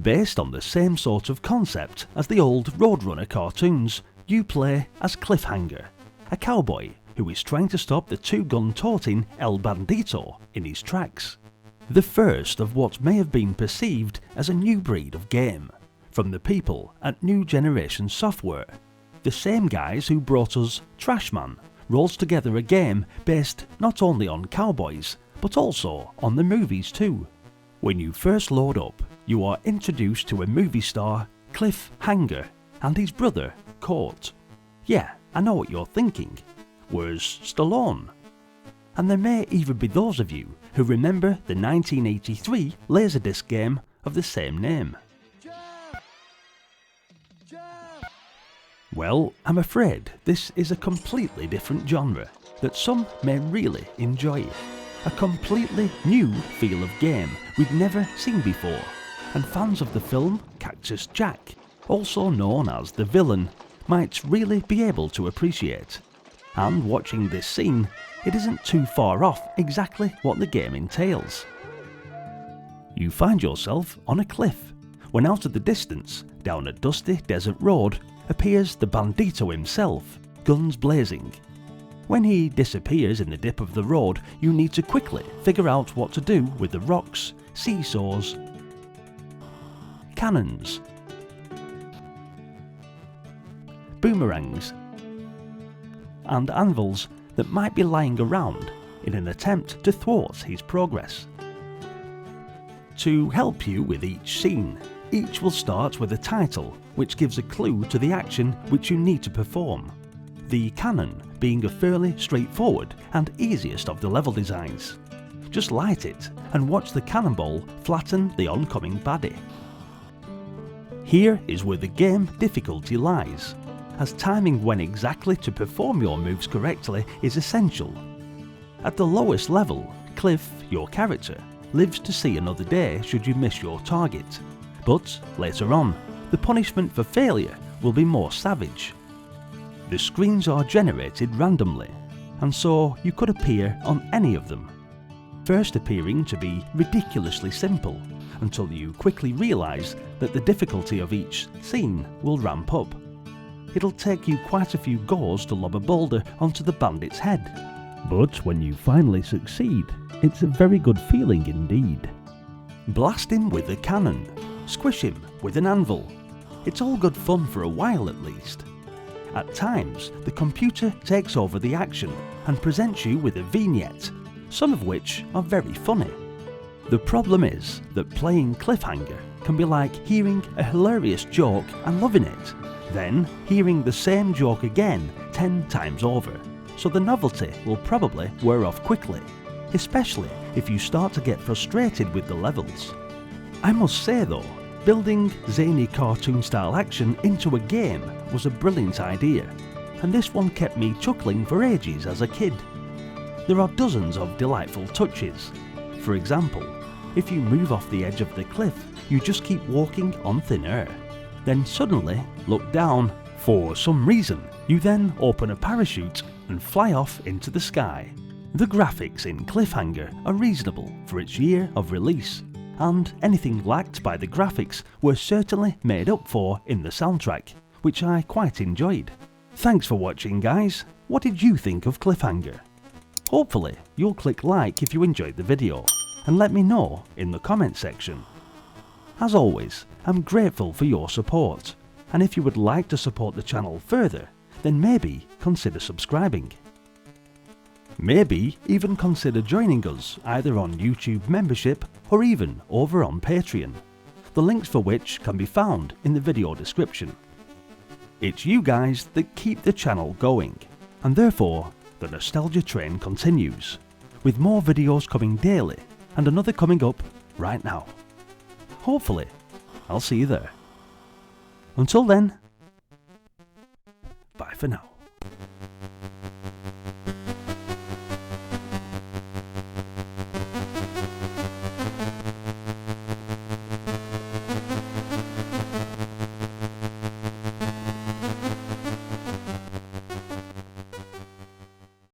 Based on the same sort of concept as the old Roadrunner cartoons, you play as Cliffhanger, a cowboy who is trying to stop the two-gun toting El Bandito in his tracks. The first of what may have been perceived as a new breed of game, from the people at New Generation Software. The same guys who brought us Trashman rolls together a game based not only on cowboys, but also on the movies too. When you first load up, you are introduced to a movie star, Cliffhanger, and his brother, Coyote. Yeah, I know what you're thinking. Where's Stallone? And there may even be those of you who remember the 1983 Laserdisc game of the same name. Well, I'm afraid this is a completely different genre that some may really enjoy. A completely new feel of game we've never seen before, and fans of the film Cactus Jack, also known as the villain, might really be able to appreciate. And watching this scene, it isn't too far off exactly what the game entails. You find yourself on a cliff, when out of the distance, down a dusty desert road, appears the Bandito himself, guns blazing. When he disappears in the dip of the road, you need to quickly figure out what to do with the rocks, seesaws, cannons, boomerangs, and anvils that might be lying around in an attempt to thwart his progress. To help you with each scene, each will start with a title which gives a clue to the action which you need to perform. The cannon being a fairly straightforward and easiest of the level designs. Just light it and watch the cannonball flatten the oncoming baddie. Here is where the game difficulty lies, as timing when exactly to perform your moves correctly is essential. At the lowest level, Cliff, your character, lives to see another day should you miss your target. But later on, the punishment for failure will be more savage. The screens are generated randomly, and so you could appear on any of them. First appearing to be ridiculously simple, until you quickly realise that the difficulty of each scene will ramp up. It'll take you quite a few goes to lob a boulder onto the bandit's head. But when you finally succeed, it's a very good feeling indeed. Blast him with a cannon, squish him with an anvil. It's all good fun for a while at least. At times, the computer takes over the action and presents you with a vignette, some of which are very funny. The problem is that playing Cliffhanger can be like hearing a hilarious joke and loving it, then hearing the same joke again 10 times over, so the novelty will probably wear off quickly, especially if you start to get frustrated with the levels. I must say though, building zany cartoon style action into a game was a brilliant idea, and this one kept me chuckling for ages as a kid. There are dozens of delightful touches. For example, if you move off the edge of the cliff, you just keep walking on thin air. Then suddenly look down. For some reason, you then open a parachute and fly off into the sky. The graphics in Cliffhanger are reasonable for its year of release, and anything lacked by the graphics were certainly made up for in the soundtrack, which I quite enjoyed. Thanks for watching guys, what did you think of Cliffhanger? Hopefully you'll click like if you enjoyed the video, and let me know in the comment section. As always, I'm grateful for your support, and if you would like to support the channel further, then maybe consider subscribing. Maybe even consider joining us either on YouTube membership or even over on Patreon, the links for which can be found in the video description. It's you guys that keep the channel going, and therefore the nostalgia train continues, with more videos coming daily and another coming up right now. Hopefully, I'll see you there. Until then, bye for now.